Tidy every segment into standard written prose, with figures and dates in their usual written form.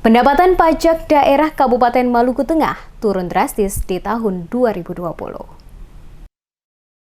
Pendapatan pajak daerah Kabupaten Maluku Tengah turun drastis di tahun 2020.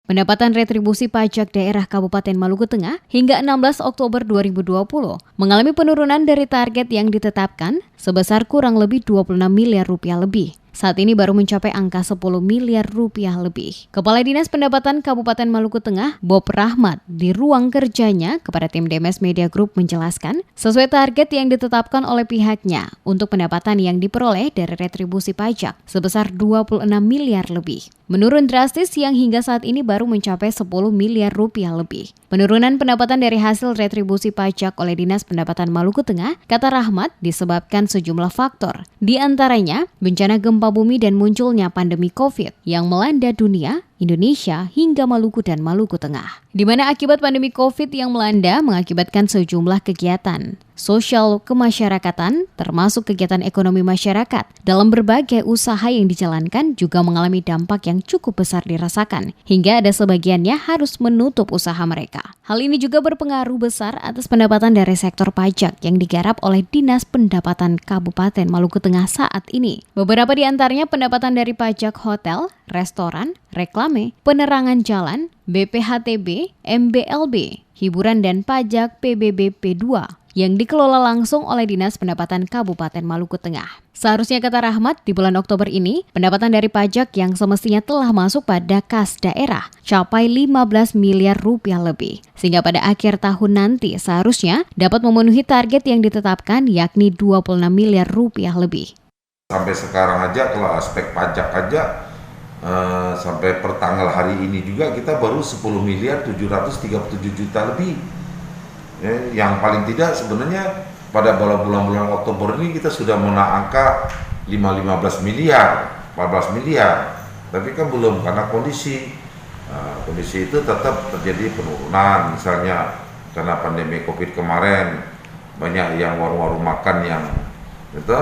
Pendapatan retribusi pajak daerah Kabupaten Maluku Tengah hingga 16 Oktober 2020 mengalami penurunan dari target yang ditetapkan sebesar kurang lebih 26 miliar rupiah lebih. Saat ini baru mencapai angka 10 miliar rupiah lebih. Kepala Dinas Pendapatan Kabupaten Maluku Tengah, Bob Rahmat, di ruang kerjanya kepada tim DMS Media Group menjelaskan, sesuai target yang ditetapkan oleh pihaknya untuk pendapatan yang diperoleh dari retribusi pajak sebesar 26 miliar lebih. Menurun drastis yang hingga saat ini baru mencapai 10 miliar rupiah lebih. Penurunan pendapatan dari hasil retribusi pajak oleh Dinas Pendapatan Maluku Tengah, kata Rahmat, disebabkan sejumlah faktor. Di antaranya, bencana gempa bumi dan munculnya pandemi COVID yang melanda dunia, Indonesia hingga Maluku dan Maluku Tengah. Di mana akibat pandemi COVID yang melanda mengakibatkan sejumlah kegiatan sosial kemasyarakatan, termasuk kegiatan ekonomi masyarakat, dalam berbagai usaha yang dijalankan juga mengalami dampak yang cukup besar dirasakan, hingga ada sebagiannya harus menutup usaha mereka. Hal ini juga berpengaruh besar atas pendapatan dari sektor pajak yang digarap oleh Dinas Pendapatan Kabupaten Maluku Tengah saat ini. Beberapa di antaranya pendapatan dari pajak hotel, restoran, reklame, penerangan jalan, BPHTB, MBLB, hiburan dan pajak PBB P2 yang dikelola langsung oleh Dinas Pendapatan Kabupaten Maluku Tengah. Seharusnya, kata Rahmat, di bulan Oktober ini, pendapatan dari pajak yang semestinya telah masuk pada kas daerah capai 15 miliar rupiah lebih. Sehingga pada akhir tahun nanti seharusnya dapat memenuhi target yang ditetapkan, yakni 26 miliar rupiah lebih. Sampai sekarang aja kalau aspek pajak aja, sampai per tanggal hari ini juga kita baru 10 miliar 737 juta lebih. Yang paling tidak sebenarnya pada bulan-bulan Oktober ini kita sudah menaik angka 15 miliar, 14 miliar. Tapi kan belum, karena kondisi itu tetap terjadi penurunan. Misalnya karena pandemi COVID kemarin, banyak yang warung-warung makan yang itu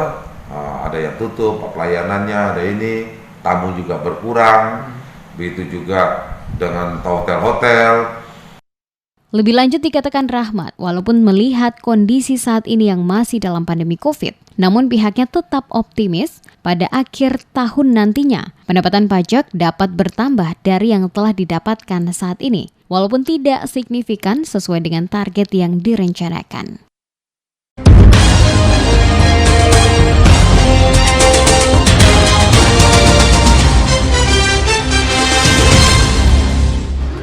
ada yang tutup, pelayanannya ada ini, tamu juga berkurang. Begitu juga dengan hotel-hotel. Lebih lanjut dikatakan Rahmat, walaupun melihat kondisi saat ini yang masih dalam pandemi COVID, namun pihaknya tetap optimis pada akhir tahun nantinya pendapatan pajak dapat bertambah dari yang telah didapatkan saat ini, walaupun tidak signifikan sesuai dengan target yang direncanakan.